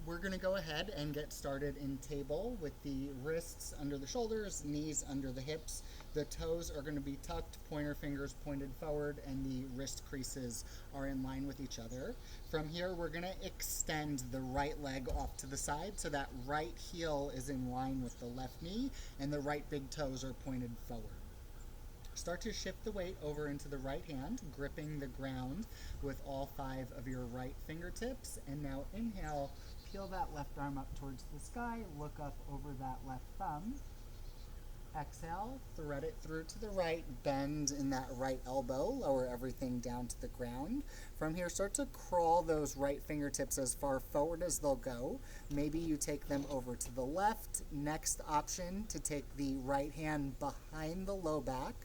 we're going to go ahead and get started in table with the wrists under the shoulders, knees under the hips. The toes are going to be tucked, pointer fingers pointed forward, and the wrist creases are in line with each other. From here, we're going to extend the right leg off to the side so that right heel is in line with the left knee and the right big toes are pointed forward. Start to shift the weight over into the right hand, gripping the ground with all 5 of your right fingertips. And now inhale, peel that left arm up towards the sky, look up over that left thumb. Exhale, thread it through to the right, bend in that right elbow, lower everything down to the ground. From here, start to crawl those right fingertips as far forward as they'll go. Maybe you take them over to the left. Next option, to take the right hand behind the low back,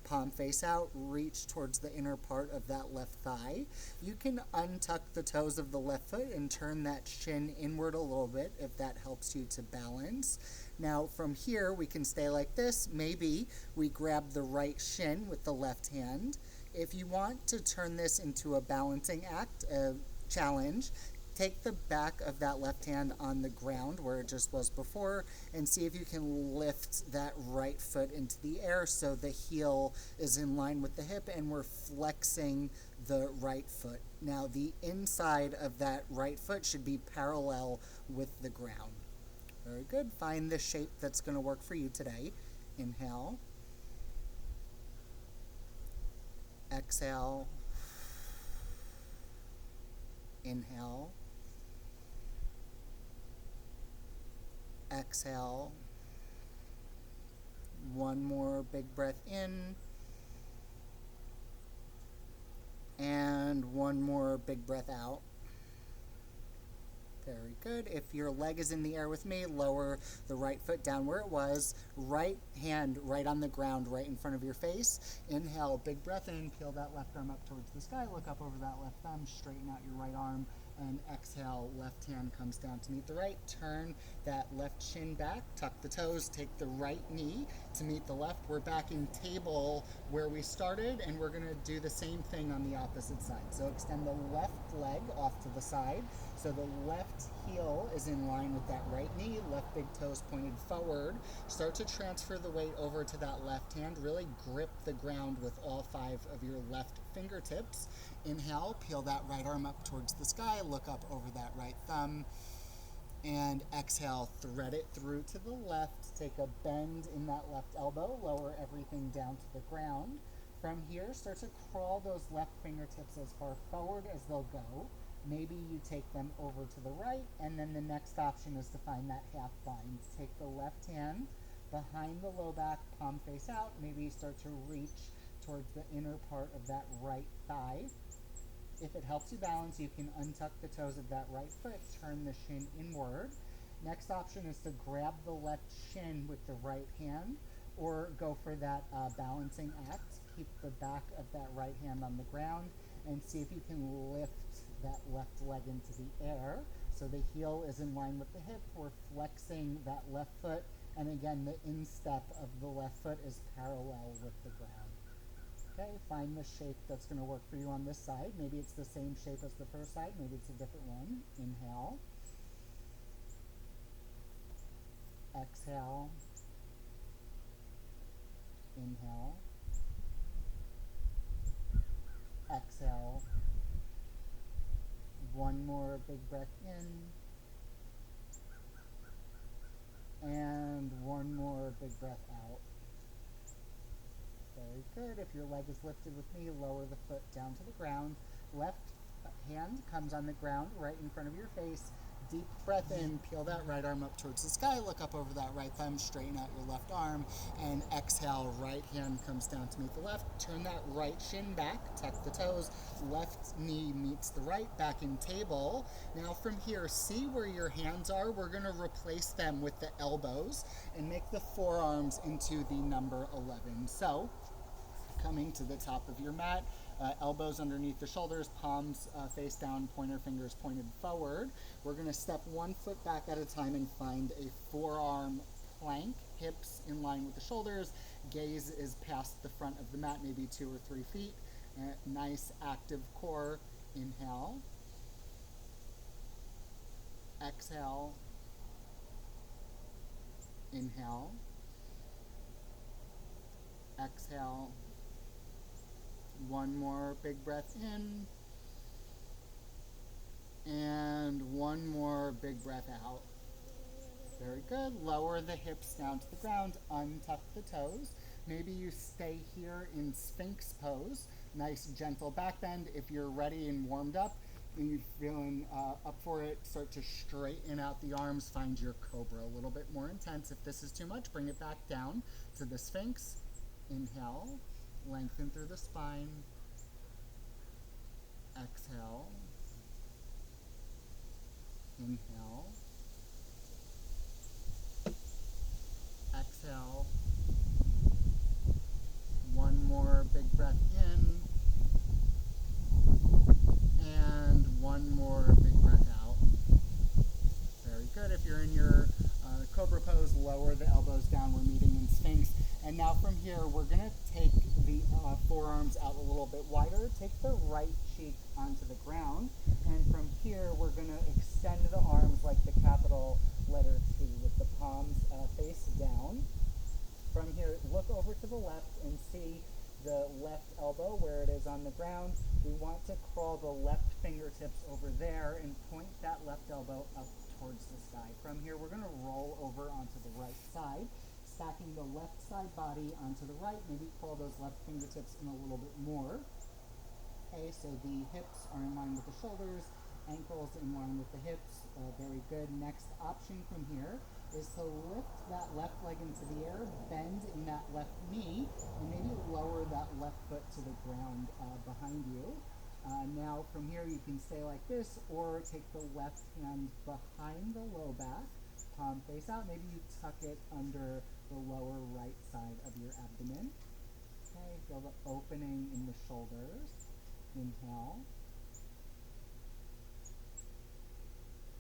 palm face out, reach towards the inner part of that left thigh. You can untuck the toes of the left foot and turn that shin inward a little bit if that helps you to balance. Now from here, we can stay like this. Maybe we grab the right shin with the left hand. If you want to turn this into a balancing act, a challenge, take the back of that left hand on the ground where it just was before and see if you can lift that right foot into the air so the heel is in line with the hip and we're flexing the right foot. Now the inside of that right foot should be parallel with the ground. Very good. Find the shape that's going to work for you today. Inhale. Exhale. Inhale. Exhale. One more big breath in. And one more big breath out. Very good. If your leg is in the air with me, lower the right foot down where it was. Right hand right on the ground, right in front of your face. Inhale, big breath in, peel that left arm up towards the sky, look up over that left thumb, straighten out your right arm, and exhale, left hand comes down to meet the right. Turn that left shin back, tuck the toes, take the right knee to meet the left. We're back in table where we started, and we're gonna do the same thing on the opposite side. So extend the left leg off to the side. So the left heel is in line with that right knee, left big toes pointed forward. Start to transfer the weight over to that left hand. Really grip the ground with all 5 of your left fingertips. Inhale, peel that right arm up towards the sky, look up over that right thumb. And exhale, thread it through to the left. Take a bend in that left elbow, lower everything down to the ground. From here, start to crawl those left fingertips as far forward as they'll go. Maybe you take them over to the right, and then the next option is to find that half bind. Take the left hand behind the low back, palm face out. Maybe you start to reach towards the inner part of that right thigh. If it helps you balance, you can untuck the toes of that right foot, turn the shin inward. Next option is to grab the left shin with the right hand, or go for that balancing act. Keep the back of that right hand on the ground and see if you can lift that left leg into the air. So the heel is in line with the hip. We're flexing that left foot. And again, the instep of the left foot is parallel with the ground. Okay, find the shape that's going to work for you on this side. Maybe it's the same shape as the first side. Maybe it's a different one. Inhale. Exhale. Inhale. Exhale. One more big breath in. And one more big breath out. Very good. If your leg is lifted with me, lower the foot down to the ground. Left hand comes on the ground right in front of your face. Deep breath in, peel that right arm up towards the sky, look up over that right thumb, straighten out your left arm, and exhale, right hand comes down to meet the left. Turn that right shin back, tuck the toes, left knee meets the right, back in table. Now from here, see where your hands are. We're gonna replace them with the elbows and make the forearms into the number 11. So, coming to the top of your mat, elbows underneath the shoulders, palms face down, pointer fingers pointed forward. We're going to step 1 foot back at a time and find a forearm plank, hips in line with the shoulders, gaze is past the front of the mat, maybe 2 or 3 feet. Nice active core. Inhale. Exhale. Exhale. Inhale. Exhale. One more big breath in. And one more big breath out. Very good. Lower the hips down to the ground. Untuck the toes. Maybe you stay here in Sphinx pose. Nice gentle back bend. If you're ready and warmed up and you're feeling up for it, start to straighten out the arms. Find your cobra a little bit more intense. If this is too much, bring it back down to the Sphinx. Inhale. Lengthen through the spine. Exhale. Inhale. Exhale. One more big breath in. And one more big breath out. Very good. If you're in your cobra pose, lower the elbows down. We're meeting in Sphinx. And now from here, we're going to take the forearms out a little bit wider. Take the right cheek onto the ground. And from here, we're going to extend the arms like the capital letter T with the palms face down. From here, look over to the left and see the left elbow where it is on the ground. We want to crawl the left fingertips over there and point that left elbow up towards the sky. From here, we're going to roll over onto the right side, stacking the left side body onto the right. Maybe crawl those left fingertips in a little bit more. Okay, so the hips are in line with the shoulders, ankles in line with the hips. Very good. Next option from here is to lift that left leg into the air, bend in that left knee, and maybe lower that left foot to the ground behind you. Now from here you can stay like this or take the left hand behind the low back, palm face out. Maybe you tuck it under the lower right side of your abdomen. Okay, feel the opening in the shoulders. Inhale.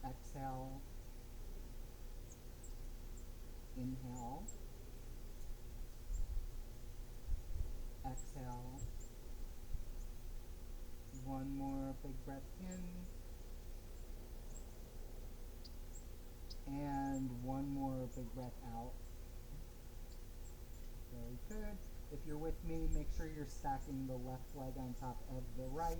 Exhale. Inhale. Exhale. One more big breath in. And one more big breath out. Very good. If you're with me, make sure you're stacking the left leg on top of the right.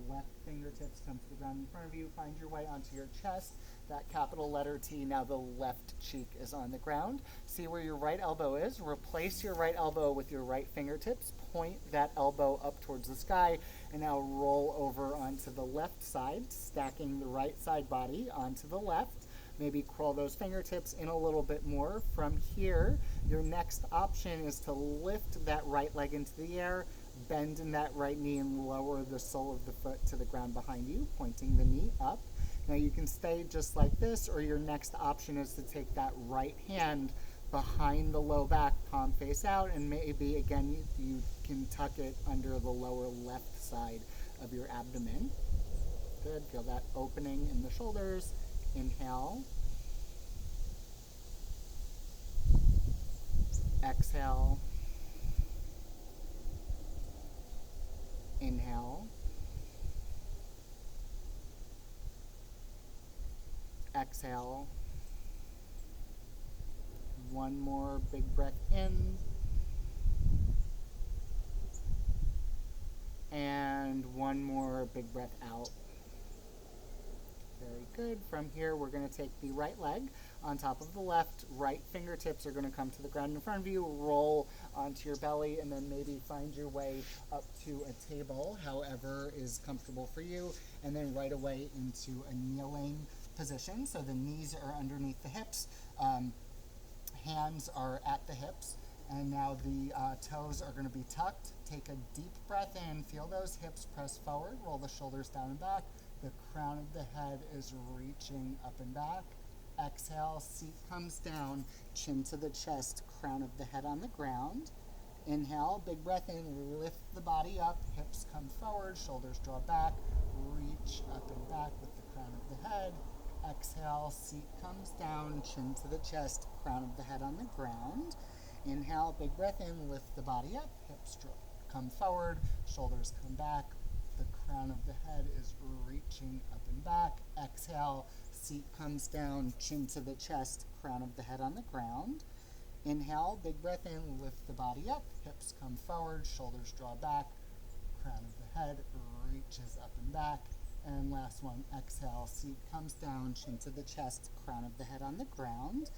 Left fingertips come to the ground in front of you. Find your way onto your chest. That capital letter T, now the left cheek is on the ground. See where your right elbow is. Replace your right elbow with your right fingertips. Point that elbow up towards the sky. And now roll over onto the left side, stacking the right side body onto the left. Maybe crawl those fingertips in a little bit more. From here, your next option is to lift that right leg into the air, bend in that right knee, and lower the sole of the foot to the ground behind you, pointing the knee up. Now you can stay just like this, or your next option is to take that right hand behind the low back, palm face out, and maybe, again, you can tuck it under the lower left side of your abdomen. Good, feel that opening in the shoulders. Inhale. Exhale. Inhale. Exhale. One more big breath in. And one more big breath out. Very good. From here, we're going to take the right leg on top of the left. Right fingertips are going to come to the ground in front of you. Roll onto your belly, and then maybe find your way up to a table, however is comfortable for you, and then right away into a kneeling position. So the knees are underneath the hips, hands are at the hips, and now the toes are going to be tucked. Take a deep breath in. Feel those hips press forward. Roll the shoulders down and back. The crown of the head is reaching up and back. Exhale, seat comes down, chin to the chest, crown of the head on the ground. Inhale, big breath in, lift the body up, hips come forward, shoulders draw back, reach up and back with the crown of the head. Exhale, seat comes down, chin to the chest, crown of the head on the ground. Inhale, big breath in, lift the body up, hips come forward, shoulders come back. The crown of the head is reaching up and back. Exhale, seat comes down, chin to the chest, crown of the head on the ground. Inhale, big breath in, lift the body up, hips come forward, shoulders draw back, crown of the head reaches up and back. And last one, exhale, seat comes down, chin to the chest, crown of the head on the ground.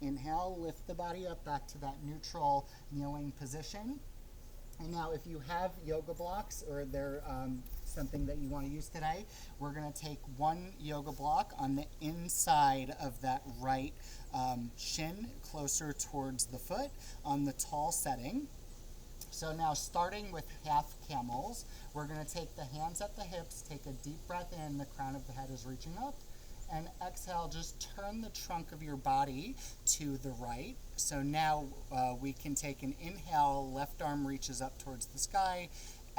Inhale, lift the body up back to that neutral kneeling position. And now if you have yoga blocks or they're something that you want to use today, we're going to take one yoga block on the inside of that right shin, closer towards the foot on the tall setting. So now starting with half camels, we're going to take the hands at the hips, take a deep breath in, the crown of the head is reaching up, and exhale, just turn the trunk of your body to the right. So now we can take an inhale, left arm reaches up towards the sky,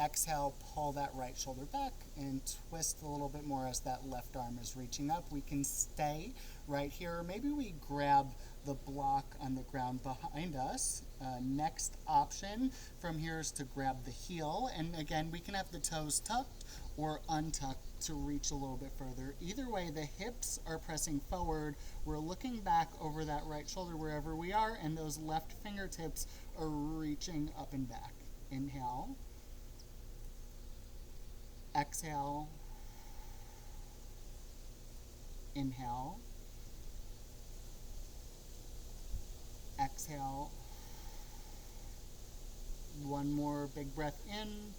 exhale, pull that right shoulder back and twist a little bit more as that left arm is reaching up. We can stay right here. Maybe we grab the block on the ground behind us. Next option from here is to grab the heel. And again, we can have the toes tucked or untucked to reach a little bit further. Either way, the hips are pressing forward. We're looking back over that right shoulder wherever we are, and those left fingertips are reaching up and back. Inhale. Exhale. Inhale. Exhale. One more big breath in.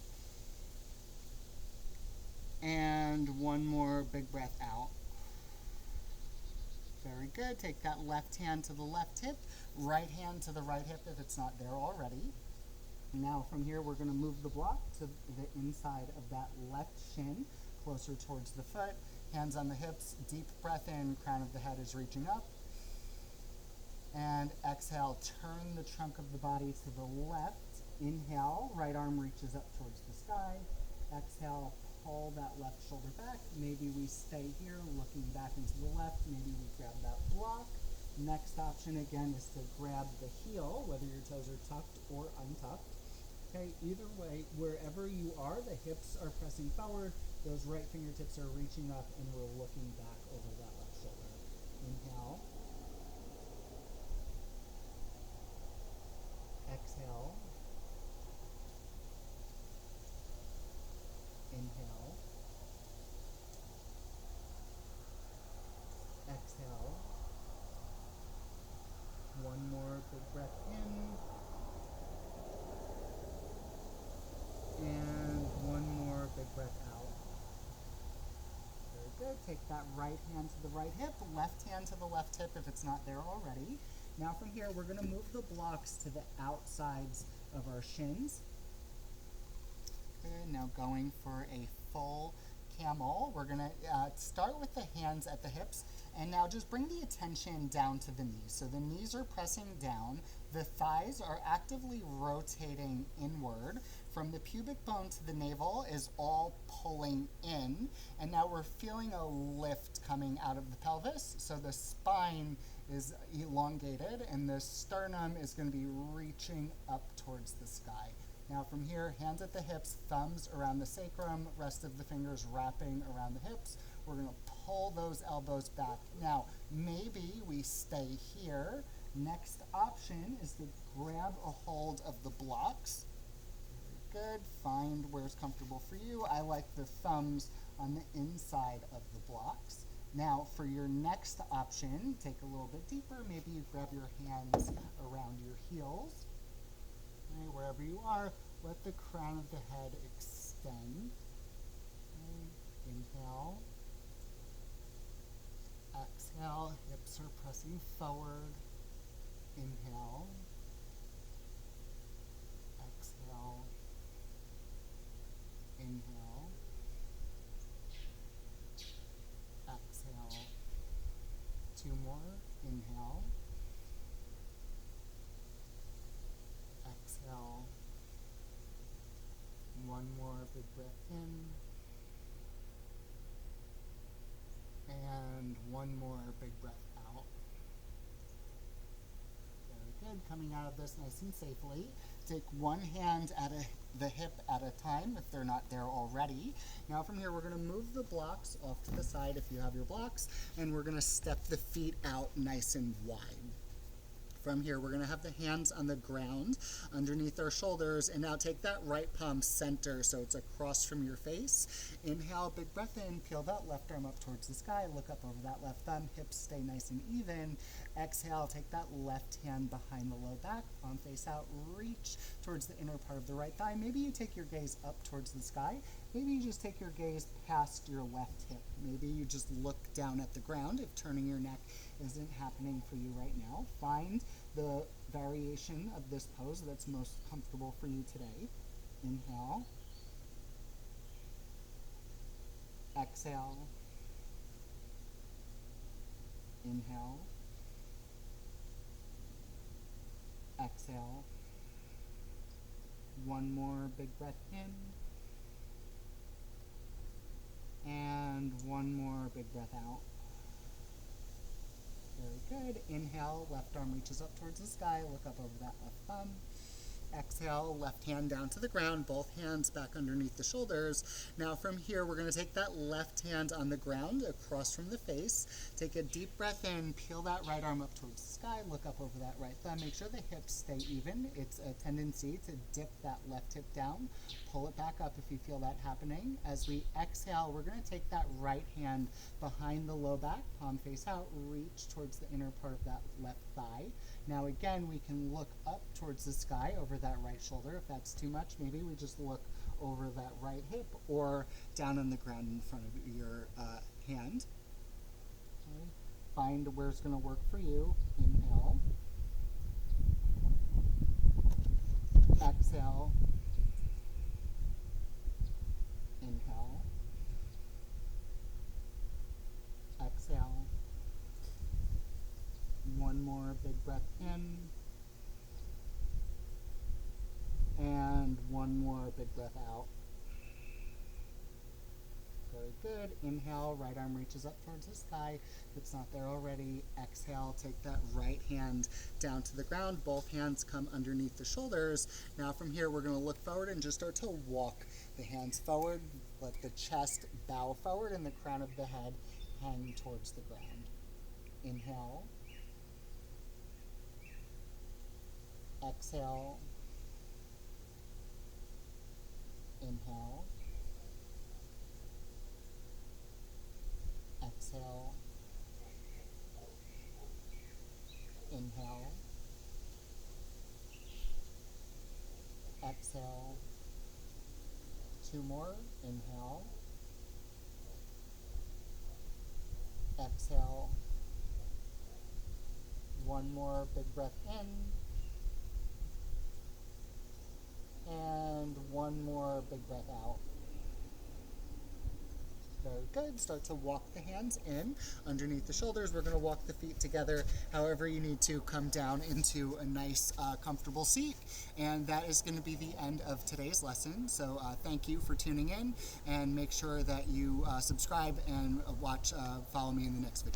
And one more big breath out. Very good. Take that left hand to the left hip, right hand to the right hip if it's not there already. Now from here, we're going to move the block to the inside of that left shin, closer towards the foot. Hands on the hips, deep breath in, crown of the head is reaching up. And exhale, turn the trunk of the body to the left. Inhale, right arm reaches up towards the sky. Exhale, pull that left shoulder back. Maybe we stay here, looking back into the left. Maybe we grab that block. Next option, again, is to grab the heel, whether your toes are tucked or untucked. Okay, either way, wherever you are, the hips are pressing forward. Those right fingertips are reaching up, and we're looking back over that left shoulder. Inhale. Exhale. Inhale. Exhale. One more big breath in. And one more big breath out. Very good. Take that right hand to the right hip, left hand to the left hip if it's not there already. Now from here, we're going to move the blocks to the outsides of our shins. Good. Now going for a full camel. We're going to start with the hands at the hips, and now just bring the attention down to the knees. So the knees are pressing down. The thighs are actively rotating inward. From the pubic bone to the navel is all pulling in, and now we're feeling a lift coming out of the pelvis. So the spine is elongated, and the sternum is going to be reaching up towards the sky. Now from here, hands at the hips, thumbs around the sacrum, rest of the fingers wrapping around the hips. We're going to pull those elbows back. Now, maybe we stay here. Next option is to grab a hold of the blocks. Very good. Find where's comfortable for you. I like the thumbs on the inside of the blocks. Now, for your next option, take a little bit deeper. Maybe you grab your hands around your heels. Okay, wherever you are, let the crown of the head extend. Okay, inhale. Exhale, hips are pressing forward. Inhale. Exhale. Inhale. Exhale. Two more. Inhale. Exhale. One more big breath in. And one more big breath out. Very good. Coming out of this nice and safely. Take one hand at the hip at a time if they're not there already. Now from here, we're going to move the blocks off to the side if you have your blocks, and we're going to step the feet out nice and wide. From here, we're going to have the hands on the ground underneath our shoulders, and now take that right palm center so it's across from your face. Inhale, big breath in, peel that left arm up towards the sky, look up over that left thumb, hips stay nice and even. Exhale, take that left hand behind the low back, palm face out, reach towards the inner part of the right thigh. Maybe you take your gaze up towards the sky. Maybe you just take your gaze past your left hip. Maybe you just look down at the ground if turning your neck isn't happening for you right now. Find the variation of this pose that's most comfortable for you today. Inhale. Exhale. Inhale. Exhale. One more big breath in. And one more big breath out. Very good. Inhale, left arm reaches up towards the sky, look up over that left thumb. Exhale, left hand down to the ground, both hands back underneath the shoulders. Now from here, we're going to take that left hand on the ground across from the face. Take a deep breath in, peel that right arm up towards the sky, look up over that right thumb. Make sure the hips stay even. It's a tendency to dip that left hip down. Pull it back up if you feel that happening. As we exhale, we're going to take that right hand behind the low back, palm face out, reach towards the inner part of that left thigh. Now again, we can look up towards the sky over that right shoulder. If that's too much, maybe we just look over that right hip or down on the ground in front of your hand. Okay. Find where it's going to work for you. Inhale. Exhale. Inhale. Exhale. One more big breath in. And one more big breath out. Very good. Inhale, right arm reaches up towards the sky. If it's not there already, exhale, take that right hand down to the ground. Both hands come underneath the shoulders. Now from here, we're going to look forward and just start to walk the hands forward. Let the chest bow forward and the crown of the head hang towards the ground. Inhale. Exhale. Inhale. Exhale. Inhale. Exhale. Two more. Inhale. Exhale. One more big breath in. And one more big breath out. Very good. Start to walk the hands in underneath the shoulders. We're going to walk the feet together however you need to come down into a nice comfortable seat. And that is going to be the end of today's lesson. So thank you for tuning in, and make sure that you subscribe and follow me in the next video.